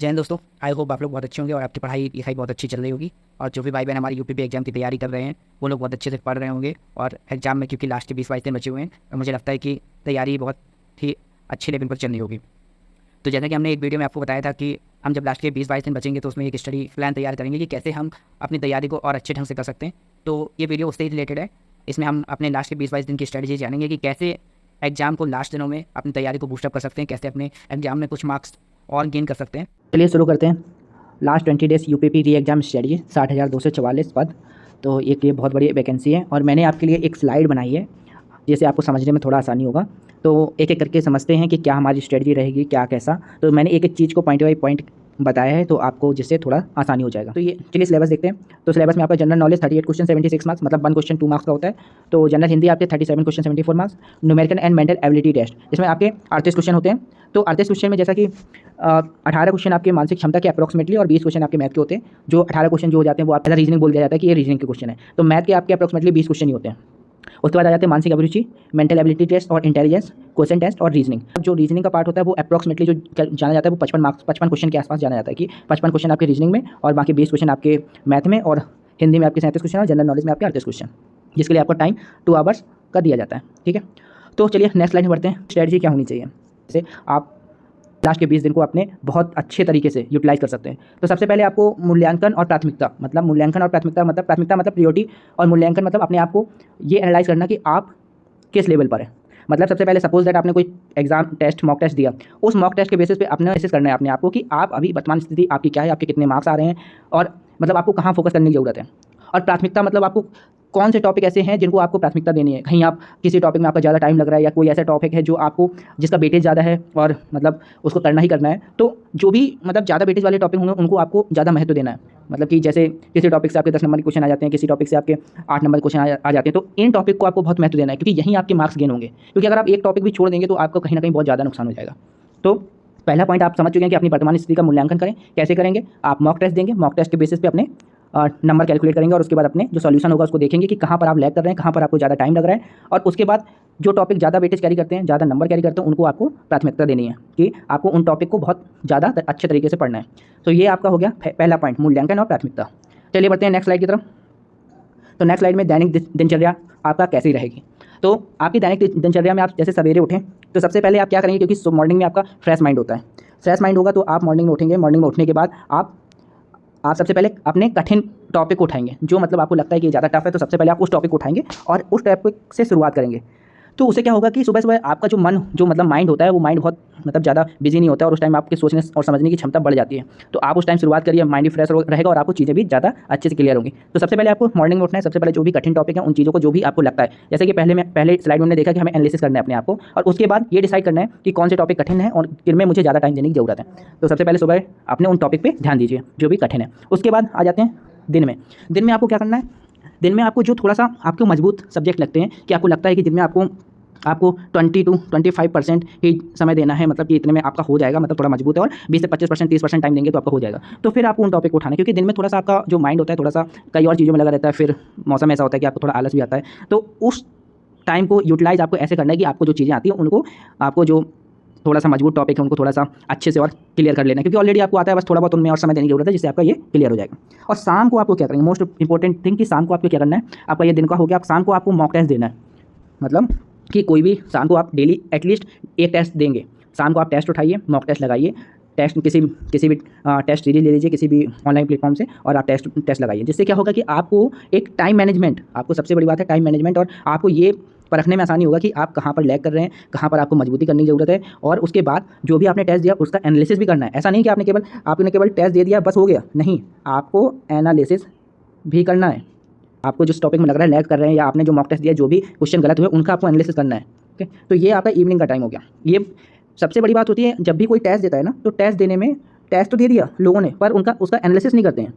जय हिंद दोस्तों। I hope आप लोग बहुत अच्छे होंगे और आपकी पढ़ाई लिखाई बहुत अच्छी चल रही होगी। और जो भी भाई बहन हमारी यूपीपी एग्जाम की तैयारी कर रहे हैं वो लोग बहुत अच्छे से पढ़ रहे होंगे। और एग्जाम में क्योंकि लास्ट के 20-22 दिन बचे हुए हैं और मुझे लगता है कि तैयारी बहुत ही अच्छे लेवल पर चल रही होगी। तो जैसा कि हमने एक वीडियो में आपको बताया था कि हम जब लास्ट के 20-22 दिन बचेंगे तो उसमें एक स्टडी प्लान तैयार करेंगे कि कैसे हम अपनी तैयारी को और अच्छे ढंग से कर सकते हैं। तो ये वीडियो उससे ही रिलेटेड है। इसमें हम अपने लास्ट के 20-22 दिन की स्ट्रेटजी जानेंगे कि कैसे एग्जाम को लास्ट दिनों में अपनी तैयारी को बूस्टअप कर सकते हैं, कैसे अपने एग्जाम में कुछ मार्क्स और गेन कर सकते हैं। चलिए शुरू करते हैं। लास्ट 20 डेज़ यूपीपी री एग्जाम स्टडी 60,244 पद। तो एक ये बहुत बड़ी वैकेंसी है और मैंने आपके लिए एक स्लाइड बनाई है जिससे आपको समझने में थोड़ा आसानी होगा। तो एक एक करके समझते हैं कि क्या हमारी स्ट्रेटजी रहेगी, क्या कैसा। तो मैंने एक एक चीज़ को पॉइंट बाई पॉइंट बताया है तो आपको जिससे थोड़ा आसानी हो जाएगा। तो ये चलिए सिलेबस देखते हैं। तो सिलेबस में आपका जनरल नॉलेज 38 क्वेश्चन 76 मार्क्स, मतलब 1 क्वेश्चन 2 मार्क्स का होता है। तो जनरल हिंदी आपके 37 question 74 marks. Numerical and mental ability test जिसमें आपके 38 क्वेश्चन होते हैं। तो 38 क्वेश्चन में जैसा कि 18 क्वेश्चन आपके मानसिक क्षमता के अप्रॉक्सिमेटली और 20 क्वेश्चन आपके मैथ के होते हैं। जो 18 क्वेश्चन जो हो जाते हैं वो आप रीजनिंग बोल दिया जाता है कि ये रीजनिंग के क्वेश्चन है। तो मैथ के आपके अप्रॉक्सिमेटली 20 क्वेश्चन ही होते हैं। उसके बाद आ जाते हैं मानसिक अभिरुचि, मेंटल एबिलिटी टेस्ट और इंटेलिजेंस क्वेश्चन टेस्ट और रीजनिंग। जो रीजनिंग का पार्ट होता है वो अप्रॉक्सिमेटली जो जाना जाता है वो 55 मार्क्स 55 क्वेश्चन के आसपास जाना जाता है कि 55 क्वेश्चन आपके रीजनिंग में और बाकी 20 क्वेश्चन आपके मैथ में और हिंदी में आपके 37 क्वेश्चन और जनरल नॉलेज में आपके 38 क्वेश्चन, जिसके लिए आपका टाइम 2 आवर्स का दिया जाता है। ठीक है, तो चलिए नेक्स्ट स्लाइड में बढ़ते हैं। स्ट्रेटजी क्या होनी चाहिए जैसे आप लास्ट के 20 दिन को अपने बहुत अच्छे तरीके से यूटिलाइज कर सकते हैं। तो सबसे पहले आपको मूल्यांकन और प्राथमिकता मतलब प्राथमिकता मतलब प्रियोरिटी, और मूल्यांकन मतलब अपने आप को ये एनालाइज करना कि आप किस लेवल पर है। मतलब सबसे पहले सपोज दैट आपने कोई एग्जाम टेस्ट मॉक टेस्ट दिया, उस मॉक टेस्ट के बेसिस पे अपने एनालिसिस करना है अपने आप को कि आप अभी वर्तमान स्थिति आपकी क्या है, आपके कितने मार्क्स आ रहे हैं और मतलब आपको कहाँ फोकस करने की ज़रूरत है। और प्राथमिकता मतलब आपको कौन से टॉपिक ऐसे हैं जिनको आपको प्राथमिकता देनी है। कहीं आप किसी टॉपिक में आपका ज़्यादा टाइम लग रहा है या कोई ऐसा टॉपिक है जो आपको जिसका वेटेज ज़्यादा है और मतलब उसको करना ही करना है, तो जो भी मतलब ज़्यादा वेटेज वाले टॉपिक होंगे उनको आपको ज़्यादा महत्व देना है। मतलब कि जैसे किसी टॉपिक से आपके 10 नंबर के क्वेश्चन आ जाते हैं, किसी टॉपिक से आपके 8 नंबर के क्वेश्चन आ जाते हैं, तो इन टॉपिक को आपको बहुत महत्व देना है क्योंकि यहीं आपके मार्क्स गेन होंगे। क्योंकि अगर आप एक टॉपिक भी छोड़ देंगे तो आपको कहीं ना कहीं बहुत ज़्यादा नुकसान हो जाएगा। तो पहला पॉइंट आप समझ चुके हैं कि अपनी वर्तमान स्थिति का मूल्यांकन करें। कैसे करेंगे? आप मॉक टेस्ट देंगे, मॉक टेस्ट के बेसिस पे अपने नंबर कैलकुलेट करेंगे और उसके बाद अपने जो सॉल्यूशन होगा उसको देखेंगे कि कहाँ पर आप लैग कर रहे हैं, कहाँ पर आपको ज़्यादा टाइम लग रहा है। और उसके बाद जो टॉपिक ज़्यादा वेटेज कैरी करते हैं, ज़्यादा नंबर कैरी करते हैं, उनको आपको प्राथमिकता देनी है कि आपको उन टॉपिक को बहुत ज़्यादा अच्छे तरीके से पढ़ना है। तो ये आपका हो गया पहला पॉइंट, मूल्यांकन और प्राथमिकता। चलिए बढ़ते हैं नेक्स्ट स्लाइड की तरफ। तो नेक्स्ट स्लाइड में दैनिक दिनचर्या आपका कैसी रहेगी। तो आपकी दैनिक दिनचर्या में आप जैसे सवेरे उठें तो सबसे पहले आप क्या करेंगे, क्योंकि मॉर्निंग में आपका फ्रेश माइंड होता है। फ्रेश माइंड होगा तो आप मॉर्निंग में उठेंगे। मॉर्निंग में उठने के बाद आप सबसे पहले अपने कठिन टॉपिक को उठाएंगे, जो मतलब आपको लगता है कि ज़्यादा टफ है, तो सबसे पहले आप उस टॉपिक को उठाएंगे और उस टॉपिक से शुरुआत करेंगे। तो उससे क्या होगा कि सुबह सुबह आपका जो मतलब माइंड होता है वो माइंड बहुत मतलब ज़्यादा बिजी नहीं होता है और उस टाइम आपके सोचने और समझने की क्षमता बढ़ जाती है। तो आप उस टाइम शुरुआत करिए, माइंड भी फ्रेश रहेगा और आपको चीज़ें भी ज़्यादा अच्छे से क्लियर होंगी। तो सबसे पहले आपको मॉर्निंग में उठना है। सबसे पहले जो भी कठिन टॉपिक है उन चीज़ों को जो भी आपको लगता है, जैसे कि पहले स्लाइड में हमने देखा कि हमें एनालिसिस करना है अपने आप को और उसके बाद ये डिसाइड करना है कि कौन से टॉपिक कठिन है और किनमें मुझे ज़्यादा टाइम देने की ज़रूरत है। तो सबसे पहले सुबह अपने उन टॉपिक पर ध्यान दीजिए जो भी कठिन है। उसके बाद आ जाते हैं दिन में। दिन में आपको क्या करना है? दिन में आपको जो थोड़ा सा आपको मजबूत सब्जेक्ट लगते हैं, कि आपको लगता है कि जिनमें आपको 20 to 25% ही समय देना है, मतलब कि इतने में आपका हो जाएगा, मतलब थोड़ा मजबूत है, और 20 से 25% 30% टाइम देंगे तो आपका हो जाएगा। तो फिर आपको उन टॉपिक को उठाना है क्योंकि दिन में थोड़ा सा आपका जो माइंड होता है थोड़ा सा कई और चीज़ों में लगा रहता है। फिर मौसम ऐसा होता है कि आपको थोड़ा आलस भी आता है। तो उस टाइम को यूटिलाइज आपको ऐसे करना है कि आपको जो चीज़ें आती हैं उनको, आपको जो थोड़ा सा मजबूत टॉपिक है उनको थोड़ा सा अच्छे से और क्लियर कर लेना है, क्योंकि ऑलरेडी आपको आता है, बस थोड़ा बहुत उनमें और समय देने की जरूरत है जिससे आपका ये क्लियर हो जाएगा। और शाम को आपको क्या करेंगे, मोस्ट इंपॉर्टेंट थिंग कि शाम को आपको क्या करना है। आपका ये दिन का हो गया, शाम को आपको मॉक टेस्ट देना है। मतलब कि कोई भी शाम को आप डेली एटलीस्ट एक टेस्ट देंगे। शाम को आप टेस्ट उठाइए, मॉक टेस्ट लगाइए, टेस्ट किसी भी टेस्ट सीरीज ले लीजिए किसी भी ऑनलाइन प्लेटफॉर्म से और आप टेस्ट लगाइए। जिससे क्या होगा कि आपको एक टाइम मैनेजमेंट, आपको सबसे बड़ी बात है टाइम मैनेजमेंट, और आपको ये परखने में आसानी होगा कि आप कहाँ पर लैग कर रहे हैं, कहाँ पर आपको मजबूती करने की ज़रूरत है। और उसके बाद जो भी आपने टेस्ट दिया उसका एनालिसिस भी करना है। ऐसा नहीं कि आपने केवल टेस्ट दे दिया बस हो गया, नहीं, आपको एनालिसिस भी करना है। आपको जिस टॉपिक में लग रहा है लैग कर रहे हैं या आपने जो मॉक टेस्ट दिया जो भी क्वेश्चन गलत हुए उनका आपको एनालिसिस करना है। ओके, तो ये आपका इवनिंग का टाइम हो गया। ये सबसे बड़ी बात होती है जब भी कोई टेस्ट देता है ना, तो टेस्ट देने में टेस्ट तो दे दिया लोगों ने पर उसका एनालिसिस नहीं करते हैं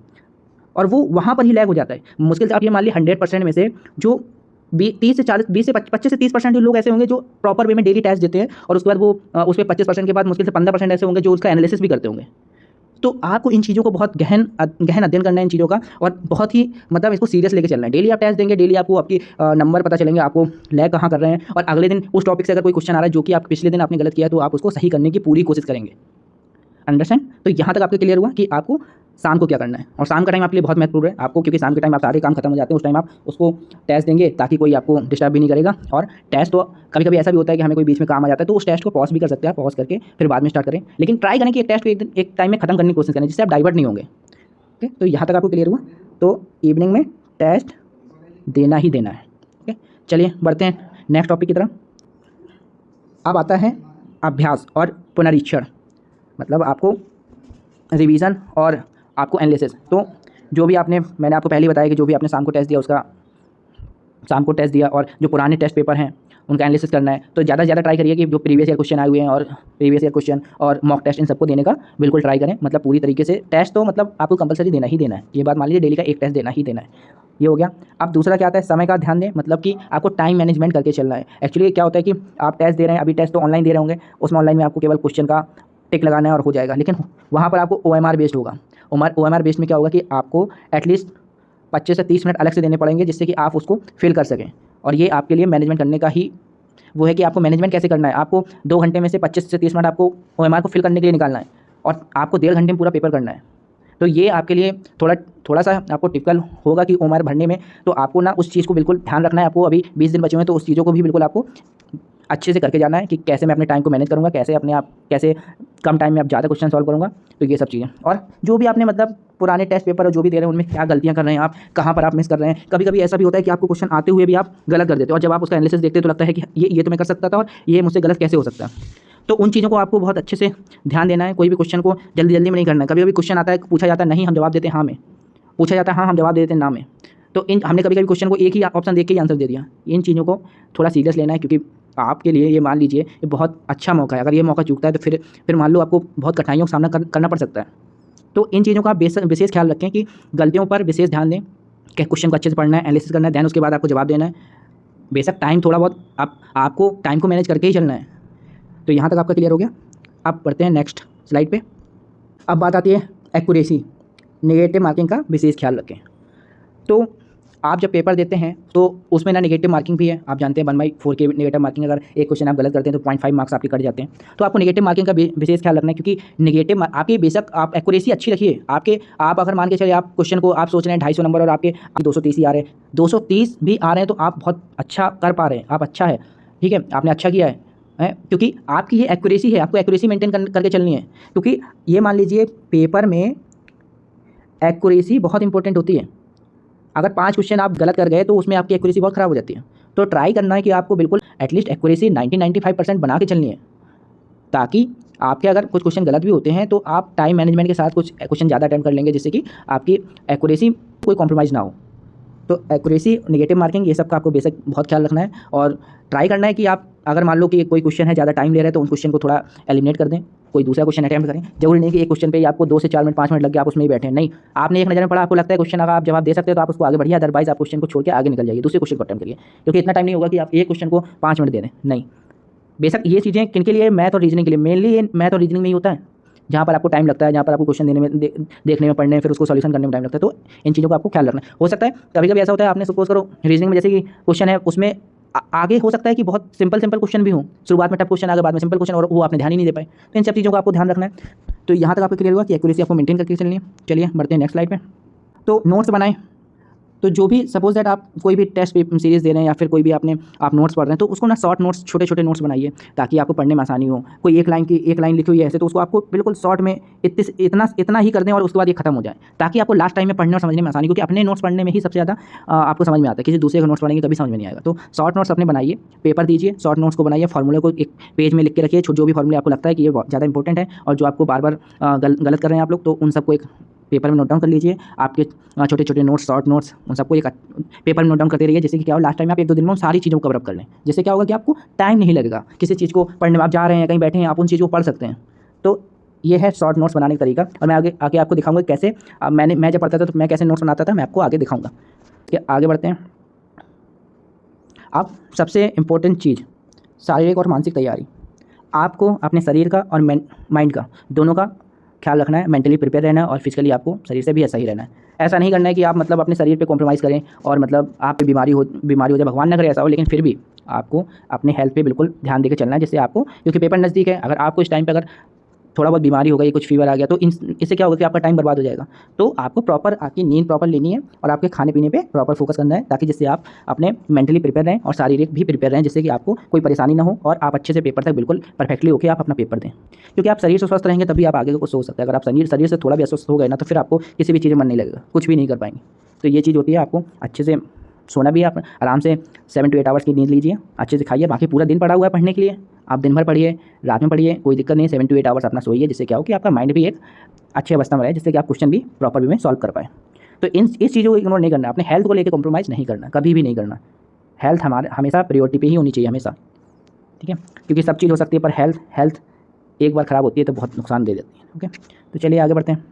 और वो वहाँ पर ही लैग हो जाता है। मुश्किल से आप ये मान लीजिए 100% में से जो 20 से 30% लोग ऐसे होंगे जो प्रॉपर वे में डेली टेस्ट देते हैं और उसके बाद वो उस पर 25% के बाद मुश्किल से 15% ऐसे होंगे जो उसका एनालिसिस भी करते होंगे। तो आपको इन चीज़ों को बहुत गहन अध्ययन करना है इन चीज़ों का, और बहुत ही मतलब इसको सीरियस लेके चलना है। डेली आप टेस्ट देंगे, डेली आपको आपकी नंबर पता चलेंगे, आपको लैग कहाँ कर रहे हैं, और अगले दिन उस टॉपिक से अगर कोई क्वेश्चन आ रहा है जो कि आप पिछले दिन आपने गलत किया तो आप उसको सही करने की पूरी कोशिश करेंगे। अंडरस्टैंड। तो यहाँ तक आपको क्लियर हुआ कि आपको शाम को क्या करना है, और शाम का टाइम आपके लिए बहुत महत्वपूर्ण है आपको, क्योंकि शाम के टाइम आप सारे काम खत्म हो जाते हैं, उस टाइम आप उसको टेस्ट देंगे ताकि कोई आपको डिस्टर्ब भी नहीं करेगा। और टेस्ट तो कभी कभी ऐसा भी होता है कि हमें कोई बीच में काम आ जाता है, तो उस टेस्ट को पॉज भी कर सकते हैं, पॉज करके फिर बाद में स्टार्ट करें, लेकिन ट्राई करें कि एक टेस्ट को एक टाइम में खत्म करने की कोशिश करें, जिससे आप डाइवर्ट नहीं होंगे। ओके, तो यहाँ तक आपको क्लियर हुआ। तो इवनिंग में टेस्ट देना ही देना है। ओके, चलिए बढ़ते हैं नेक्स्ट टॉपिक की तरफ। अब आता है अभ्यास और पुनरीक्षण, मतलब आपको रिवीजन और आपको एनालिसिस। तो जो भी मैंने आपको पहले बताया कि जो भी आपने शाम को टेस्ट दिया उसका शाम को टेस्ट दिया, और जो पुराने टेस्ट पेपर हैं उनका एनालिसिस करना है, तो ज़्यादा से ज़्यादा ट्राई करिए कि जो प्रीवियस ईयर क्वेश्चन आए हुए हैं और प्रीवियस ईयर क्वेश्चन और मॉक टेस्ट इन सबको देने का बिल्कुल ट्राई करें, मतलब पूरी तरीके से। टेस्ट तो मतलब आपको कंपलसरी देना ही देना है, ये बात मान लीजिए, डेली का एक टेस्ट देना ही देना है। ये हो गया। अब दूसरा क्या आता है, समय का ध्यान दें, मतलब कि आपको टाइम मैनेजमेंट करके चलना है। एक्चुअली क्या होता है कि आप टेस्ट दे रहे हैं, अभी टेस्ट तो ऑनलाइन दे रहे होंगे, उसमें ऑनलाइन में आपको केवल क्वेश्चन का टिक लगाना है और हो जाएगा, लेकिन वहाँ पर आपको OMR बेस्ड होगा। OMR बेस्ड में क्या होगा कि आपको एटलीस्ट 25 से 30 मिनट अलग से देने पड़ेंगे, जिससे कि आप उसको फिल कर सकें। और ये आपके लिए मैनेजमेंट करने का ही वो है कि आपको मैनेजमेंट कैसे करना है। आपको 2 घंटे में से 25 से 30 मिनट आपको OMR को फिल करने के लिए निकालना है, और आपको 1.5 घंटे में पूरा पेपर करना है। तो ये आपके लिए थोड़ा सा आपको टिपिकल होगा कि OMR भरने में, तो आपको ना उस चीज़ को बिल्कुल ध्यान रखना है। आपको अभी 20 दिन बचे हुए हैं, तो उस चीज़ों को भी बिल्कुल आपको अच्छे से करके जाना है कि कैसे मैं अपने टाइम को मैनेज करूँगा, कैसे कम टाइम में आप ज़्यादा क्वेश्चन सॉल्व करूँगा। तो ये सब चीज़ें, और जो भी आपने मतलब पुराने टेस्ट पेपर जो भी दे रहे हैं उनमें क्या गलतियाँ कर रहे हैं आप, कहाँ पर आप मिस कर रहे हैं। कभी कभी ऐसा भी होता है कि आपको क्वेश्चन आते हुए भी आप गलत कर देते हो, और जब आप उसका एनालिसिस देखते हो तो लगता है कि ये तो मैं कर सकता था और ये मुझसे गलत कैसे हो सकता है। तो उन चीज़ों को आपको बहुत अच्छे से ध्यान देना है। कोई भी क्वेश्चन को जल्दी जल्दी में नहीं करना है। कभी कभी क्वेश्चन आता है, पूछा जाता है नहीं, हम जवाब देते हैं हाँ में, पूछा जाता है हाँ, हम जवाब देते हैं ना में। तो हमने कभी कभी क्वेश्चन को एक ही ऑप्शन देख के ही आंसर दे दिया। इन चीज़ों को थोड़ा सीरियस लेना है, क्योंकि आपके लिए ये मान लीजिए ये बहुत अच्छा मौका है। अगर ये मौका चूकता है तो फिर मान लो आपको बहुत कठिनाइयों का सामना करना पड़ सकता है। तो इन चीज़ों का आप विशेष ख्याल रखें कि गलतियों पर विशेष ध्यान दें, कि क्वेश्चन को अच्छे से पढ़ना है, एनालिसिस करना है, दैन उसके बाद आपको जवाब देना है। बेशक टाइम थोड़ा बहुत आपको टाइम को मैनेज करके ही चलना है। तो यहाँ तक आपका क्लियर हो गया। अब बढ़ते हैं नेक्स्ट स्लाइड पे। अब बात आती है एक्यूरेसी। नेगेटिव मार्किंग का विशेष ख्याल रखें। तो आप जब पेपर देते हैं तो उसमें ना नेगेटिव मार्किंग भी है। आप जानते हैं 1/4 की नेगेटिव मार्किंग, अगर एक क्वेश्चन आप गलत करते हैं तो 0.5 मार्क्स आपके कट जाते हैं। तो आपको नेगेटिव मार्किंग का विशेष ख्याल रखना है, क्योंकि नेगेटिव आपकी बेशक आप एक्यूरेसी अच्छी रखिए। आप अगर मान के चलिए आप क्वेश्चन को आप सोच रहे हैं 250 नंबर और आपके 230 ही आ रहे हैं, 230 भी आ रहे हैं, तो आप बहुत अच्छा कर पा रहे हैं, आप अच्छा है, ठीक है, आपने अच्छा किया है, क्योंकि आपकी ये एक्यूरेसी है। आपको एक्यूरेसी मेंटेन करके चलनी है, क्योंकि ये मान लीजिए पेपर में एक्यूरेसी बहुत इंपॉर्टेंट होती है। अगर 5 क्वेश्चन आप गलत कर गए तो उसमें आपकी एक्यूरेसी बहुत ख़राब हो जाती है। तो ट्राई करना है कि आपको बिल्कुल एटलीस्ट एक्यूरेसी 90-95% बना के चलनी है, ताकि आपके अगर कुछ क्वेश्चन गलत भी होते हैं तो आप टाइम मैनेजमेंट के साथ कुछ क्वेश्चन ज़्यादा अटेम्प्ट कर लेंगे, जिससे कि आपकी एक्यूरेसी कोई कॉम्प्रोमाइज़ ना हो। तो एक्यूरेसी, नेगेटिव मार्किंग, ये सब का आपको बेसिक बहुत ख्याल रखना है, और ट्राई करना है कि आप अगर मान लो कि कोई क्वेश्चन है ज़्यादा टाइम ले रहा है तो उन क्वेश्चन को थोड़ा एलिमिनेट कर दें, कोई दूसरा क्वेश्चन अटैम्प्ट करें। जरूरी नहीं कि एक क्वेश्चन पे ही आपको 2 से 4 मिनट 5 मिनट लग गया आप उसमें ही बैठे हैं। नहीं, आपने एक नज़र में पढ़ा, आपको लगता है क्वेश्चन अगर आप जवाब दे सकते हो तो आप उसको आगे बढ़िए, अदरवाइज आप क्वेश्चन को छोड़ के आगे निकल जाइए, दूसरे क्वेश्चन को अटैम्प्ट करिए, क्योंकि इतना टाइम नहीं होगा कि आप एक क्वेश्चन को 5 मिनट दे दें। नहीं, बेशक ये चीज़ें किन के लिए, मैथ और रीजनिंग के लिए, मेनली ये मैथ और रीजनिंग में ही होता है, जहाँ पर आपको टाइम लगता है, जहाँ पर आपको क्वेश्चन देने में देखने में, पढ़ने में, फिर उसको सॉल्यूशन करने में टाइम लगता है। तो इन चीज़ों का आपको ख्याल रखना है। हो सकता है कभी कभी ऐसा होता है, आपने सपोज करो रीजनिंग में जैसे कि क्वेश्चन है, उसमें आगे हो सकता है कि बहुत सिंपल क्वेश्चन भी हो, शुरुआत में टफ क्वेश्चन आगे बाद में सिंपल क्वेश्चन, और वो आपने ध्यान ही नहीं दे पाए। तो इन सब चीज़ों का आपको ध्यान रखना है। तो यहाँ तक आपको क्लियर हुआ कि एक्यूरेसी आपको मेंटेन करके चलनी है। चलिए बढ़ते हैं नेक्स्ट स्लाइड पे। तो नोट्स बनाएं। तो जो भी सपोज दैट आप कोई भी टेस्ट सीरीज़ दे रहे हैं या फिर कोई भी आप नोट्स पढ़ रहे हैं, तो उसको ना शॉर्ट नोट्स, छोटे छोटे नोट्स बनाइए, ताकि आपको पढ़ने में आसानी हो। कोई एक लाइन लिखी हुई है ऐसे, तो उसको आपको बिल्कुल शॉर्ट में इतना ही कर दें और उसके बाद ये खत्म हो जाए, ताकि आपको लास्ट टाइम में पढ़ने और समझने में आसानी, क्योंकि अपने नोट्स पढ़ने में ही सबसे ज़्यादा आपको समझ में आता है। किसी दूसरे के नोट्स पढ़ेंगे कभी समझ में नहीं आएगा। तो शॉर्ट नोट्स अपने बनाइए, पेपर दीजिए, शॉर्ट नोट्स को बनाइए, फॉर्मूले को एक पेज में लिख के रखिए, जो भी फॉर्मूले आपको लगता है कि ये ज़्यादा इंपॉर्टेंट है और जो आपको बार बार गलत कर रहे हैं आप लोग, तो उन सबको एक पेपर में नोट डाउन कर लीजिए। आपके छोटे छोटे नोट्स, शॉर्ट नोट्स, उन सबको एक पेपर में नोट डाउन करते रहिए, जैसे कि क्या हो, लास्ट टाइम आप 1-2 दिन में उन सारी चीज़ों को कवर अप कर लें। जिससे क्या होगा कि आपको टाइम नहीं लगेगा किसी चीज़ को पढ़ने में। आप जा रहे हैं, कहीं बैठे हैं, आप उन चीज़ों को पढ़ सकते हैं। तो ये है शॉर्ट नोट्स बनाने का तरीका, और मैं आगे आपको दिखाऊंगा कैसे मैं जब पढ़ता था तो मैं कैसे नोट्स बनाता था, मैं आपको आगे दिखाऊंगा। कि आगे बढ़ते हैं। अब सबसे इम्पोर्टेंट चीज़, शारीरिक और मानसिक तैयारी। आपको अपने शरीर का और माइंड का, दोनों का ख्याल रखना है। मेंटली प्रिपेयर रहना है और फिजिकली आपको शरीर से भी ऐसा ही रहना है। ऐसा नहीं करना है कि आप मतलब अपने शरीर पे कॉम्प्रोमाइज़ करें और मतलब आप पे बीमारी हो जाए, भगवान ना करे ऐसा हो, लेकिन फिर भी आपको अपने हेल्थ पे बिल्कुल ध्यान देकर चलना है, जिससे आपको, क्योंकि पेपर नज़दीक है, अगर आपको इस टाइम पे अगर थोड़ा बहुत बीमारी हो गई, कुछ फीवर आ गया, तो इससे क्या होगा कि आपका टाइम बर्बाद हो जाएगा। तो आपको प्रॉपर आपकी नींद प्रॉपर लेनी है और आपके खाने पीने पे प्रॉपर फोकस करना है, ताकि जिससे आप अपने मेंटली प्रिपेयर रहें और शारीरिक भी प्रिपेयर रहें, जिससे कि आपको कोई परेशानी ना हो और आप अच्छे से पेपर तक बिल्कुल परफेक्टली होकर आप अपना पेपर दें। क्योंकि आप शरीर से स्वस्थ रहेंगे तभी आप आगे को सोच सकते हैं। अगर आप शरीर से थोड़ा भी अस्वस्थ हो गए ना, तो फिर आपको किसी भी चीज़ में मन नहीं लगेगा, कुछ भी नहीं कर पाएंगे। तो ये चीज़ होती है, आपको अच्छे से सोना भी है, आप आराम से 7 to 8 आवर्स की नींद लीजिए, अच्छे से खाइए। बाकी पूरा दिन पड़ा हुआ है पढ़ने के लिए, आप दिन भर पढ़िए, रात में पढ़िए, कोई दिक्कत नहीं है। 7 to 8 आवर्स अपना सोइए, जिससे क्या हो कि आपका माइंड भी एक अच्छी अवस्था में रहे, जिससे कि आप क्वेश्चन भी प्रॉपर वे में सॉल्व कर पाए। तो इस चीज़ों को इग्नोर नहीं करना, अपने हेल्थ को लेकर कॉम्प्रोमाइज़ नहीं करना, कभी भी नहीं करना। हेल्थ हमारे हमेशा प्रायोरिटी पे ही होनी चाहिए, हमेशा, ठीक है। क्योंकि सब चीज़ हो सकती है, पर हेल्थ एक बार ख़राब होती है तो बहुत नुकसान दे देती है। ओके, तो चलिए आगे बढ़ते हैं।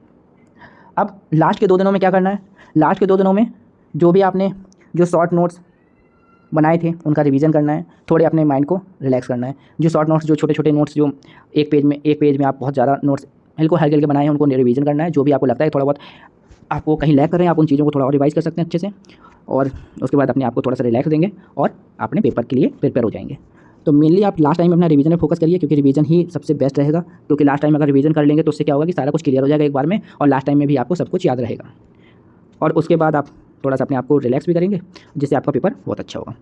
अब लास्ट के 2 दिनों में क्या करना है, लास्ट के 2 दिनों में जो भी आपने जो शॉर्ट नोट्स बनाए थे उनका रिवीजन करना है, थोड़े अपने माइंड को रिलैक्स करना है। जो शॉर्ट नोट्स, जो छोटे छोटे नोट्स, जो एक पेज में आप बहुत ज़्यादा नोट्स हल्के हल्के बनाए हैं, उनको रिवीजन करना है। जो भी आपको लगता है थोड़ा बहुत आपको कहीं लैग कर रहे हैं, आप उन चीज़ों को थोड़ा और रिवाइज़ कर सकते हैं अच्छे से, और उसके बाद अपने आप को थोड़ा सा रिलैक्स देंगे और अपने पेपर के लिए प्रिपेयर हो जाएंगे। तो मेनली आप लास्ट टाइम अपना रिवीजन में फोकस करिए, क्योंकि रिवीजन ही सबसे बेस्ट रहेगा। क्योंकि लास्ट टाइम अगर रिवीजन कर लेंगे तो उससे क्या होगा कि सारा कुछ क्लियर हो जाएगा एक बार में, और लास्ट टाइम में भी आपको सब कुछ याद रहेगा। और उसके बाद आप थोड़ा सा अपने आप को रिलैक्स भी करेंगे, जिससे आपका पेपर बहुत अच्छा होगा।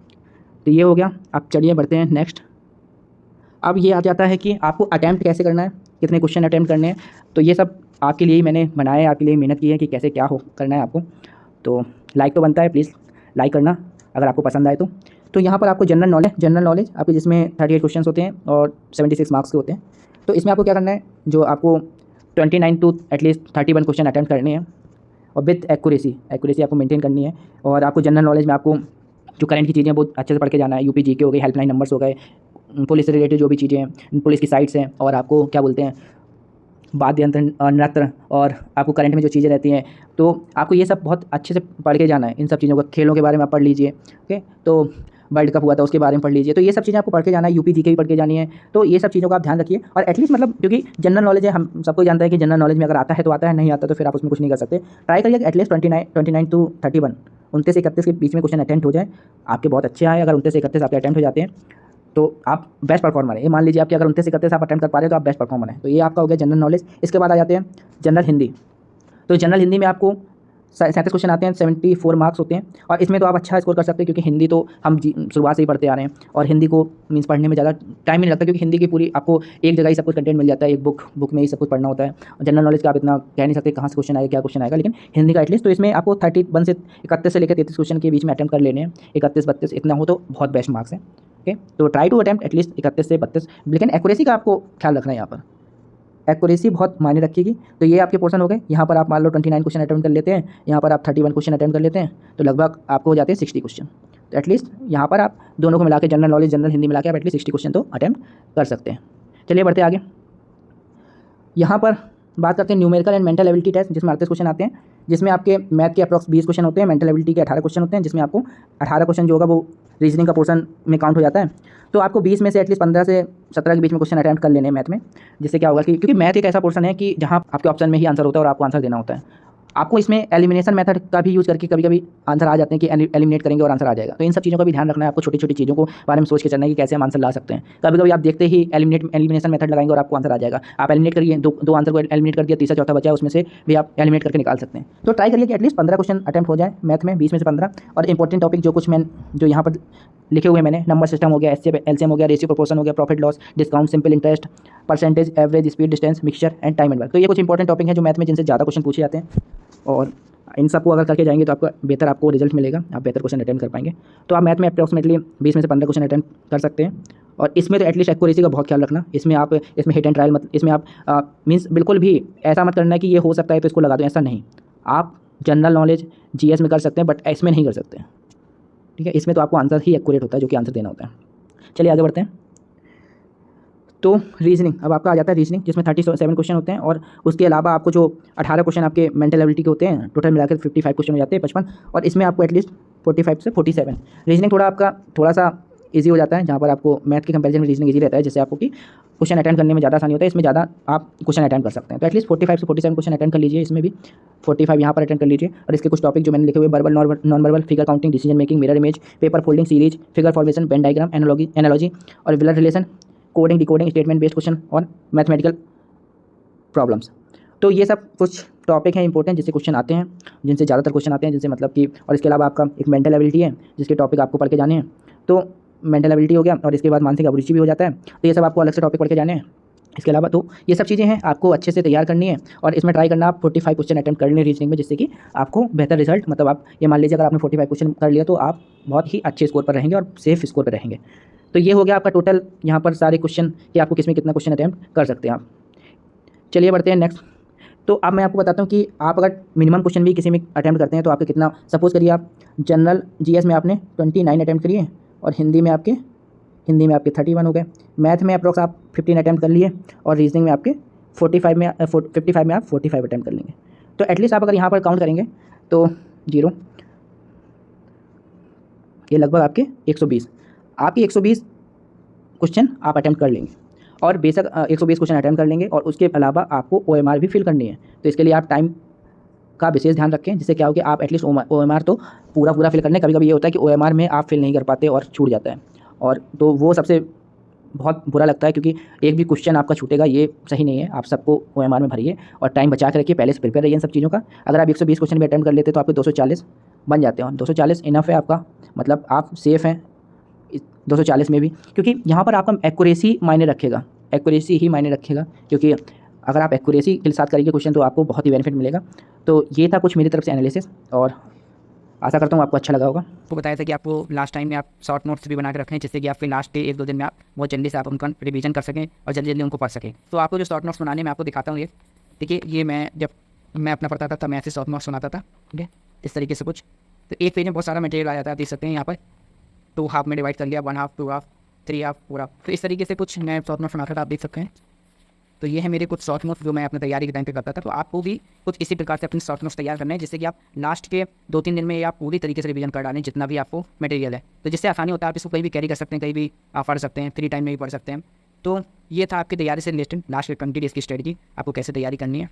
तो ये हो गया। अब चलिए बढ़ते हैं नेक्स्ट। अब ये आ जाता है कि आपको अटैम्प्ट कैसे करना है, कितने क्वेश्चन अटैम्प्ट करने हैं। तो ये सब आपके लिए ही मैंने बनाया है, आपके लिए मेहनत की है कि कैसे क्या हो करना है आपको। तो लाइक तो बनता है, प्लीज़ लाइक करना अगर आपको पसंद आए तो। तो यहाँ पर आपको जनरल नॉलेज आपके, जिसमें 38 क्वेश्चन होते हैं और 76 मार्क्स के होते हैं। तो इसमें आपको क्या करना है, जो आपको 29 to एटलीस्ट 31 क्वेश्चन अटैम्प्ट करने हैं, और विथ एक्यूरेसी आपको मेंटेन करनी है। और आपको जनरल नॉलेज में आपको जो करंट की चीज़ें बहुत अच्छे से पढ़ के जाना है। यूपी जीके हो गई, हेल्पलाइन नंबर्स हो गए, पुलिस से रिलेटेड जो भी चीज़ें हैं, पुलिस की साइट्स हैं, और आपको क्या बोलते हैं, वाद्य यंत्र, नृत्य, और आपको करंट में जो चीज़ें रहती हैं, तो आपको ये सब बहुत अच्छे से पढ़ के जाना है। इन सब चीज़ों को, खेलों के बारे में आप पढ़ लीजिए, ओके। तो वर्ल्ड कप हुआ था उसके बारे में पढ़ लीजिए। तो ये सब चीज़ें आपको पढ़ के जाना है, यूपी जीके भी पढ़ के जानी है। तो ये सब चीज़ों का आप ध्यान रखिए। और एटलीस्ट मतलब, क्योंकि जनरल नॉलेज है, हम सबको जानता है कि जनरल नॉलेज में अगर आता है तो आता है, नहीं आता तो फिर आप उसमें कुछ नहीं कर सकते। ट्राई करिए एटलीस्ट 29 to 31, 29 से 31 के बीच में क्वेश्चन अटेम्प्ट हो जाए, आपके बहुत अच्छे आए। अगर 29 से 31 आपके अटेम्प्ट हो जाते हैं तो आप बेस्ट परफॉर्मर है। ये मान लीजिए आपके अगर 29 से 31 आप अटेम्प्ट कर पा रहे हैं तो आप बेस्ट परफॉर्मर है। तो ये आपका हो गया जनरल नॉलेज। इसके बाद आ जाते हैं जनरल हिंदी। तो जनरल हिंदी में आपको 37 क्वेश्चन आते हैं, 74 मार्क्स होते हैं, और इसमें तो आप अच्छा स्कोर कर सकते हैं, क्योंकि हिंदी तो हम शुरुआत से ही पढ़ते आ रहे हैं, और हिंदी को मीन्स पढ़ने में ज़्यादा टाइम नहीं लगता, क्योंकि हिंदी की पूरी आपको एक जगह ही सब कुछ कंटेंट मिल जाता है, एक बुक में ही सब कुछ पढ़ना होता है। जनरल नॉलेज का आप इतना कह नहीं सकते कहाँ से क्वेश्चन आएगा, क्या क्वेश्चन आएगा, लेकिन हिंदी का एटलीस्ट तो इसमें आपको 31 से 31 से लेकर 33 क्वेश्चन के बीच में अटैम्प्ट कर लेने हैं। 31-32 इतना हो तो बहुत बेस्ट मार्क्स है, ओके। तो ट्राई टू अटैम्प्ट एटलीस्ट 31 से 32, लेकिन एक्यूरेसी का आपको ख्याल रखना है। यहाँ पर एक्यूरेसी बहुत मायने रखेगी। तो ये आपके पोर्शन हो गए। यहाँ पर आप मान लो 29 क्वेश्चन अटैम्प्ट कर लेते हैं, यहाँ पर आप 31 क्वेश्चन अटैम्प्ट कर लेते हैं, तो लगभग आपको हो जाते हैं 60 क्वेश्चन। तो एटलीस्ट यहाँ पर आप दोनों को मिला के, जनरल नॉलेज, जनरल हिंदी मिला के आप एटलीस्ट 60 क्वेश्चन तो अटैम्प्ट कर सकते हैं। चलिए बढ़ते आगे। यहाँ पर बात करते हैं numerical and mental ability test, जिसमें 38 क्वेश्चन आते हैं, जिसमें आपके मैथ के अप्रॉक्स 20 क्वेश्चन होते हैं, मेंटल एबिलिटी के 18 क्वेश्चन होते हैं, जिसमें आपको 18 क्वेश्चन जो होगा वो रीजनिंग का पोर्शन में काउंट हो जाता है। तो आपको 20 में से एटलीस्ट 15 से 17 के बीच में क्वेश्चन अटैम्प्ट कर लेने हैं मैथ में, जिससे क्या होगा कि, क्योंकि मैथ एक ऐसा पोर्शन है कि जहाँ आपके ऑप्शन में ही आंसर होता है और आपको आंसर देना होता है। आपको इसमें एलिमिनेशन मेथड का भी यूज़ करके कभी कभी आंसर आ जाते हैं कि एलिमिनेट करेंगे और आंसर आ जाएगा। तो इन सब चीज़ों का भी ध्यान रखना है आपको, छोटी छोटी चीज़ों को बारे में सोच के चलना है कि कैसे हम आंसर ला सकते हैं। कभी कभी आप देखते ही एलिमिनेशन मेथड लगाएंगे और आपको आंसर आ जाएगा। आप एलिमिनेट करिए, दो आंसर को एलिमिनेट कर दिया, तीसरा चौथा बचा है, उसमें से भी आप एलिमिनेट करके निकाल सकते हैं। तो ट्राई करिए कि एटलीस्ट 15 क्वेश्चन अटैम्प्ट हो जाए मैथ में, 20 में से 15। और इंपॉर्टेंट टॉपिक जो कुछ जो यहाँ पर लिखे हुए मैंने, नंबर सिस्टम हो गया, एलसीएम हो गया, रेशियो प्रोपोर्शन हो गया, profit loss, discount, simple interest, percentage, average, speed, distance, mixture and time and work. तो ये कुछ इंपॉर्टेंट टॉपिक हैं जो मैथ में जिनसे ज़्यादा क्वेश्चन पूछे जाते हैं, और इन सबको अगर करके जाएंगे तो आपको रिजल्ट मिलेगा, आप बेहतर क्वेश्चन अटेम्प्ट कर पाएंगे। तो आप मैथ में अप्रॉक्सीमेटली 20 में से 15 क्वेश्चन अटेम्प्ट कर सकते हैं। और इसमें तो एटलीस्ट एक्यूरेसी का बहुत ख्याल रखना। इसमें हिट एंड ट्रायल मत, इसमें आप मीन्स बिल्कुल भी ऐसा मत करना है कि ये हो सकता है तो इसको लगा दो, ऐसा नहीं। आप जनरल नॉलेज जीएस में कर सकते हैं, बट इसमें नहीं कर सकते, ठीक है। इसमें तो आपको आंसर ही एक्यूरेट होता है, जो कि आंसर देना होता है। चलिए आगे बढ़ते हैं। तो रीजनिंग, अब आपका आ जाता है रीजनिंग, जिसमें 37 क्वेश्चन होते हैं, और उसके अलावा आपको जो 18 क्वेश्चन आपके मेंटल एबिलिटी के होते हैं, टोटल मिलाकर 55 क्वेश्चन हो जाते हैं, 55। और इसमें आपको एटलीस्ट 45 से 47। रीजनिंग थोड़ा सा ईजी हो जाता है, जहाँ पर आपको मैथ के कंपैरिजन में रीजनिंग ईजी रहता है, जिससे आपको कि क्वेश्चन अटेम्प्ट करने में ज़्यादा आसानी होता है। इसमें ज़्यादा आप क्वेश्चन अटेम्प्ट कर सकते हैं। तो एटलीस्ट 45 से 47 क्वेश्चन अटेम्प्ट कर लीजिए। इसमें भी 45 यहाँ पर अटेम्प्ट कर लीजिए। और इसके कुछ टॉपिक जो मैंने लिखे हुए, verbal, non verbal, figure counting, decision making, mirror image, paper folding series, figure formation, Venn diagram, analogy और blood relation, coding, decoding, statement based question और मैथमेटिकल प्रॉब्लम्स। तो ये सब कुछ टॉपिक हैं इंपॉर्टेंट जिससे क्वेश्चन आते हैं, जिनसे ज़्यादातर क्वेश्चन आते हैं, जिनसे मतलब कि, और इसके अलावा आपका एक मेंटल एबिलिटी है जिसके टॉपिक आपको पढ़ के जाने हैं। तो मेंटल एबिलिटी हो गया और इसके बाद मानसिक अभिरुचि भी हो जाता है, तो ये सब आपको अलग से टॉपिक पढ़ के जाने हैं। इसके अलावा तो ये सब चीज़ें हैं, आपको अच्छे से तैयार करनी है और इसमें ट्राई करना आप 45 क्वेश्चन अटेम्प्ट कर लें रीजनिंग में, जिससे कि आपको बेहतर रिजल्ट, मतलब आप ये मान लीजिए अगर आपने 45 क्वेश्चन कर लिया तो आप बहुत ही अच्छे स्कोर पर रहेंगे और सेफ स्कोर पर रहेंगे। तो ये हो गया आपका टोटल यहाँ पर सारे क्वेश्चन कि आपको किसमें कितना क्वेश्चन अटेम्प्ट कर सकते हैं आप। चलिए बढ़ते हैं नेक्स्ट। तो अब मैं आपको बताता हूँ कि आप अगर मिनिमम क्वेश्चन भी किसी में अटेम्प्ट करते हैं तो आपके कितना, सपोज़ करिए आप जनरल जीएस में आपने 29 अटेम्प्ट करिए और हिंदी में आपके 31 हो गए, मैथ में अप्रॉक्स आप 15 अटेम्प्ट कर लिए और रीजनिंग में आपके 55 में आप 45 अटेम्प्ट कर लेंगे। तो एटलीस्ट आप अगर यहाँ पर काउंट करेंगे तो 0, ये लगभग आपके 120 क्वेश्चन आप अटेम्प्ट कर लेंगे। और बेशक 120 क्वेश्चन अटेम्प्ट कर लेंगे और उसके अलावा आपको OMR भी फिल करनी है। तो इसके लिए आप टाइम का विशेष ध्यान रखें, जिससे क्या हो कि आप एटलीस्ट OMR तो पूरा फिल करने। कभी कभी ये होता है कि OMR में आप फिल नहीं कर पाते और छूट जाता है, और तो वो सबसे बहुत बुरा लगता है, क्योंकि एक भी क्वेश्चन आपका छूटेगा ये सही नहीं है। आप सबको OMR में भरिए और टाइम बचा के रखिए, पहले से प्रिपेयर रहिए इन सब चीज़ों का। अगर आप 120 क्वेश्चन भी अटेम्प्ट कर लेते तो आपके 240 बन जाते हैं, और 240 इनफ है आपका, मतलब आप सेफ़ हैं 240 में भी, क्योंकि यहाँ पर आपका एक्यूरेसी मायने रखेगा, एक्यूरेसी ही मायने रखेगा, क्योंकि अगर आप एक्यूरेसी के साथ करेंगे क्वेश्चन तो आपको बहुत ही बेनिफिट मिलेगा। तो ये था कुछ मेरी तरफ से एनालिसिस, और आशा करता हूँ आपको अच्छा लगा होगा। आपको बताया था कि आपको लास्ट टाइम में आप शॉर्ट नोट्स भी बना के रखें, जिससे कि आपके लास्ट के 1-2 दिन में आप बहुत जल्दी से आप उनका रिवीजन कर सकें और जल्दी जल्दी उनको पढ़ सकें। तो आपको जो शॉर्ट नोट्स बनाने में आपको दिखाता हूँ, ये देखिए, ये जब मैं अपना पढ़ता था तब मैं ऐसे शॉर्ट नोट्स बनाता था, ठीक है, इस तरीके से कुछ। तो एक पेज में बहुत सारा मटेरियल आ जाता है, आप देख सकते हैं यहाँ पर 2 हाफ में डिवाइड कर लिया, 1 हाफ, 2 हाफ, 3 हाफ, 4 हाफ। तो इस तरीके से कुछ मैं शॉर्ट नोट्स बनाता था, आप देख सकते हैं। तो ये है मेरे कुछ शॉर्ट नोट्स जो मैं अपनी तैयारी के टाइम पे करता था। तो आपको भी कुछ इसी प्रकार से अपने शॉर्ट नोट्स तैयार करने हैं, जिससे कि आप लास्ट के 2-3 दिन में आप पूरी तरीके से रिवीजन कर डालें जितना भी आपको मटेरियल है। तो जिससे आसानी होता है, आप इसको कहीं भी कैरी कर सकते हैं, कहीं भी आप पढ़ सकते हैं, फ्री टाइम में भी पढ़ सकते हैं। तो ये था आपकी तैयारी से रिलेटेड लास्ट के 20 डेज़ की स्ट्रेटजी, आपको कैसे तैयारी करनी है।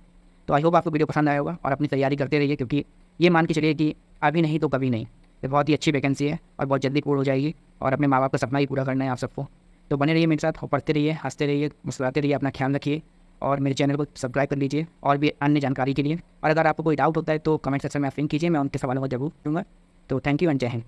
तो आई होप आपको वीडियो पसंद आया होगा और अपनी तैयारी करते रहिए, क्योंकि ये मान के चलिए कि अभी नहीं तो कभी नहीं, ये बहुत ही अच्छी वैकेंसी है और बहुत जल्दी पूर्ण हो जाएगी, और अपने माँ बाप का सपना ही पूरा करना है आप सबको। तो बने रहिए मेरे साथ और पढ़ते रहिए, हंसते रहिए, मुस्कुराते रहिए, अपना ख्याल रखिए और मेरे चैनल को सब्सक्राइब कर लीजिए और भी अन्य जानकारी के लिए। और अगर आपको कोई डाउट होता है तो कमेंट सेक्शन में आप पिन कीजिए, मैं उनके सवालों का जरूर दूँगा। तो थैंक यू एंड जय हिंद।